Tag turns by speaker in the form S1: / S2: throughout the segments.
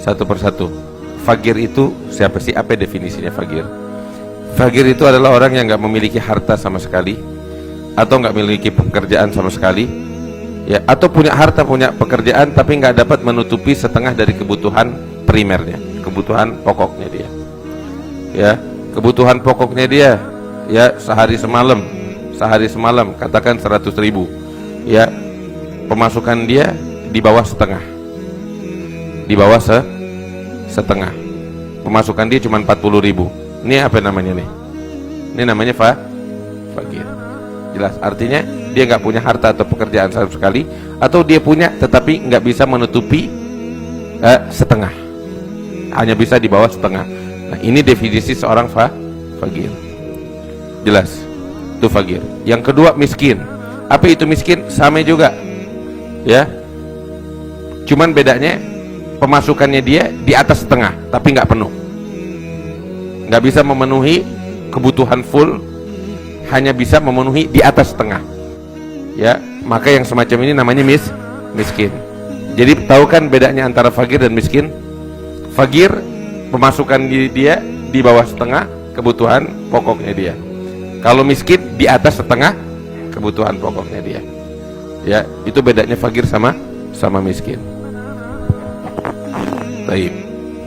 S1: satu persatu. Fagir itu siapa sih? Apa definisinya fagir? Fagir itu adalah orang yang nggak memiliki harta sama sekali, atau nggak memiliki pekerjaan sama sekali, ya, atau punya harta, punya pekerjaan, tapi nggak dapat menutupi setengah dari kebutuhan primernya, kebutuhan pokoknya dia. Ya, kebutuhan pokoknya dia, ya, sehari semalam katakan 100.000, ya, pemasukan dia di bawah setengah, setengah. Pemasukan dia cuma 40.000. Ini apa namanya nih? Ini namanya fagir. Jelas, artinya dia nggak punya harta atau pekerjaan sama sekali, atau dia punya tetapi nggak bisa menutupi setengah, hanya bisa di bawah setengah. Nah, ini definisi seorang fagir. Jelas, itu fagir. Yang kedua, miskin. Apa itu miskin? Sama juga, ya, cuman bedanya pemasukannya dia di atas setengah tapi nggak penuh, nggak bisa memenuhi kebutuhan full, hanya bisa memenuhi di atas setengah, ya. Maka yang semacam ini namanya miskin. Jadi tahu kan bedanya antara fagir dan miskin? Fagir, pemasukan dia di bawah setengah kebutuhan pokoknya dia. Kalau miskin di atas setengah kebutuhan pokoknya dia, ya. Itu bedanya fagir sama miskin. Baik,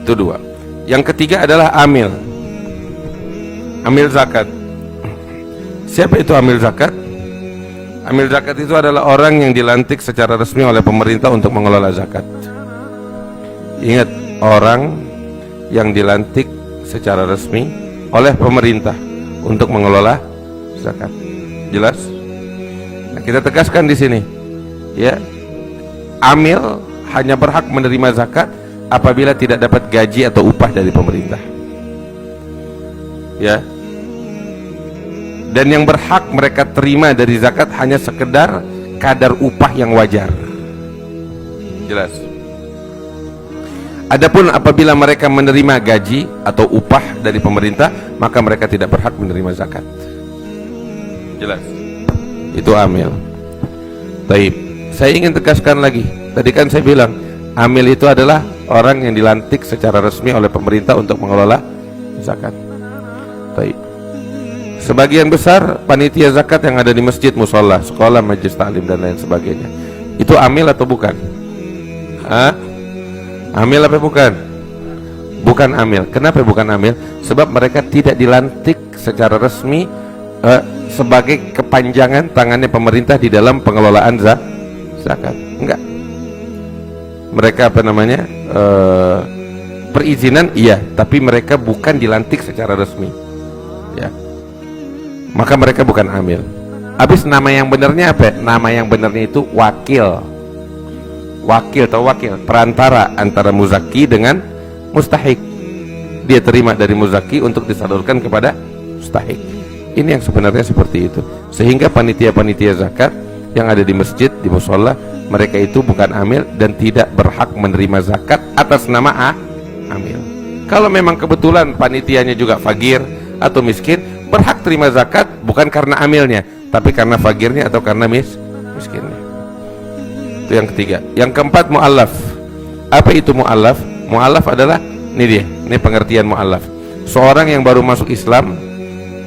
S1: itu dua. Yang ketiga adalah amil zakat. Siapa itu amil zakat? Amil zakat itu adalah orang yang dilantik secara resmi oleh pemerintah untuk mengelola zakat. Ingat, orang yang dilantik secara resmi oleh pemerintah untuk mengelola zakat. Jelas? Nah, kita tegaskan di sini, ya, amil hanya berhak menerima zakat apabila tidak dapat gaji atau upah dari pemerintah, ya. Dan yang berhak mereka terima dari zakat hanya sekedar kadar upah yang wajar. Jelas. Adapun apabila mereka menerima gaji atau upah dari pemerintah, maka mereka tidak berhak menerima zakat. Jelas. Itu amil. Taib. Saya ingin tegaskan lagi. Tadi kan saya bilang, amil itu adalah orang yang dilantik secara resmi oleh pemerintah untuk mengelola zakat. Baik. Sebagian besar panitia zakat yang ada di masjid, musola, sekolah, majelis taklim dan lain sebagainya, itu amil atau bukan? Amil apa bukan? Bukan amil. Kenapa bukan amil? Sebab mereka tidak dilantik secara resmi sebagai kepanjangan tangannya pemerintah di dalam pengelolaan zakat. Enggak. Mereka apa namanya, perizinan iya, tapi mereka bukan dilantik secara resmi, ya. Maka mereka bukan amil. Habis nama yang benarnya apa? Nama yang benarnya itu wakil. Wakil, perantara antara muzaki dengan mustahik. Dia terima dari muzaki untuk disalurkan kepada mustahik. Ini yang sebenarnya seperti itu. Sehingga panitia-panitia zakat yang ada di masjid, di musola, mereka itu bukan amil dan tidak berhak menerima zakat atas nama amil. Kalau memang kebetulan panitianya juga fagir atau miskin, berhak terima zakat bukan karena amilnya, tapi karena fagirnya atau karena miskinnya. Itu yang ketiga. Yang keempat, mu'allaf. Apa itu mu'allaf? Mu'allaf adalah, ini dia, ini pengertian mu'allaf. Seorang yang baru masuk Islam,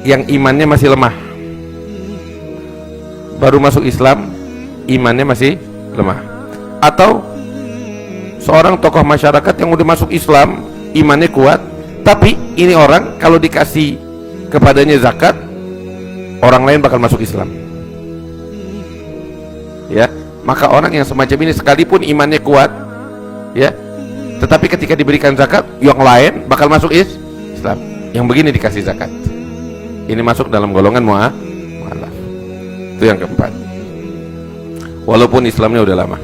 S1: yang imannya masih lemah. Baru masuk Islam, imannya masih lemah. Atau seorang tokoh masyarakat yang udah masuk Islam, imannya kuat, tapi ini orang kalau dikasih kepadanya zakat, orang lain bakal masuk Islam, ya. Maka orang yang semacam ini sekalipun imannya kuat, ya, tetapi ketika diberikan zakat, yang lain bakal masuk Islam. Yang begini dikasih zakat, ini masuk dalam golongan mu'allaf. Itu yang keempat, walaupun Islamnya udah lama.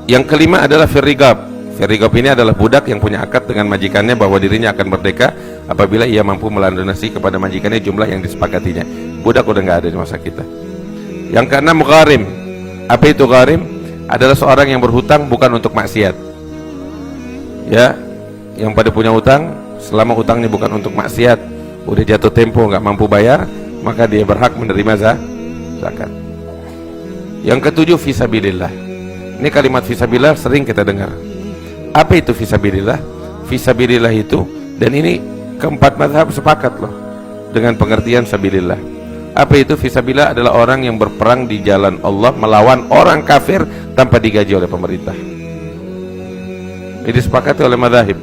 S1: Yang kelima adalah firrigab. Firrigab ini adalah budak yang punya akad dengan majikannya bahwa dirinya akan merdeka apabila ia mampu melunasi kepada majikannya jumlah yang disepakatinya. Budak udah nggak ada di masa kita. Yang keenam, gharim. Apa itu gharim? Adalah seorang yang berhutang bukan untuk maksiat, ya, yang pada punya utang, selama utangnya bukan untuk maksiat, udah jatuh tempo nggak mampu bayar, maka dia berhak menerima zakat. Yang ketujuh, fisabilillah. Ini kalimat fisabilillah sering kita dengar. Apa itu fisabilillah? Fisabilillah itu, dan ini keempat mazhab sepakat loh dengan pengertian sabilillah. Apa itu? Fisabilillah adalah orang yang berperang di jalan Allah melawan orang kafir tanpa digaji oleh pemerintah. Ini disepakati oleh mazhab.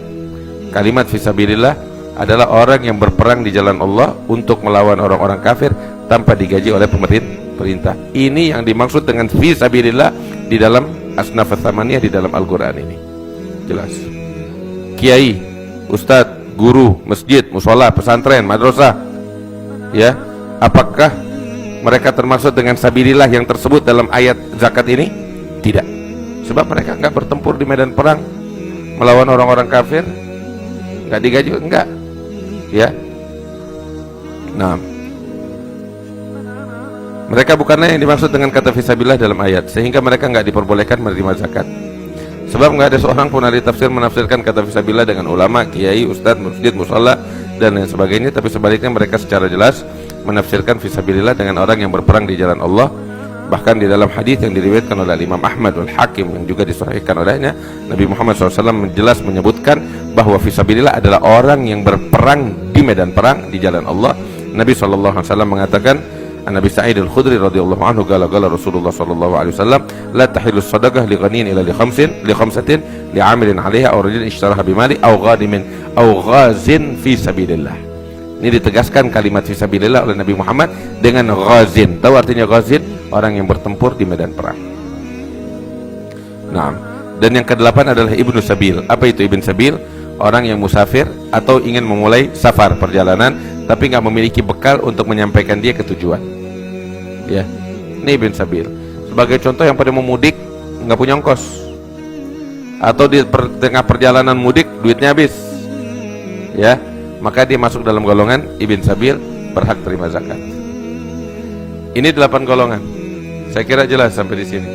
S1: Kalimat fisabilillah adalah orang yang berperang di jalan Allah untuk melawan orang-orang kafir tanpa digaji oleh pemerintah. Ini yang dimaksud dengan fisabilillah di dalam asnaf tsamaniyah di dalam Al-Qur'an ini. Jelas. Kiai, ustadz, guru, masjid, mushola, pesantren, madrasah, ya, apakah mereka termasuk dengan sabilillah yang tersebut dalam ayat zakat ini? Tidak. Sebab mereka enggak bertempur di medan perang melawan orang-orang kafir, enggak digaji, enggak, ya. Nah, mereka bukanlah yang dimaksud dengan kata fisabilillah dalam ayat, sehingga mereka enggak diperbolehkan menerima zakat. Sebab enggak ada seorang pun ahli tafsir menafsirkan kata fisabilillah dengan ulama, kiai, ustadz, masjid, mushola dan lain sebagainya, tapi sebaliknya mereka secara jelas menafsirkan fisabilillah dengan orang yang berperang di jalan Allah. Bahkan di dalam hadis yang diriwayatkan oleh Imam Ahmad wal Hakim yang juga disahihkan olehnya, Nabi Muhammad SAW jelas menyebutkan bahwa fisabilillah adalah orang yang berperang di medan perang di jalan Allah. Nabi SAW mengatakan, Nabi Sa'id al-Khudri radhiyallahu anhu qala Rasulullah sallallahu alaihi wasallam, la tahillu sadaqah li ghaniyin ila li khamsatin li 'amilin 'alaiha aw rajulin ishtaraha bimali aw ghadimin aw ghazin fi sabilillah. Ini ditegaskan kalimat fisabilillah oleh Nabi Muhammad dengan ghazin. Tahu artinya ghazin? Orang yang bertempur di medan perang. Nah, dan yang kedelapan adalah ibnu sabil. Apa itu ibn sabil? Orang yang musafir atau ingin memulai safar perjalanan tapi nggak memiliki bekal untuk menyampaikan dia ke tujuan. Ya, ini ibn sabil. Sebagai contoh, yang pada mau mudik nggak punya ongkos, atau di tengah perjalanan mudik duitnya habis, ya, maka dia masuk dalam golongan ibn sabil, berhak terima zakat. Ini 8 golongan. Saya kira jelas sampai di sini.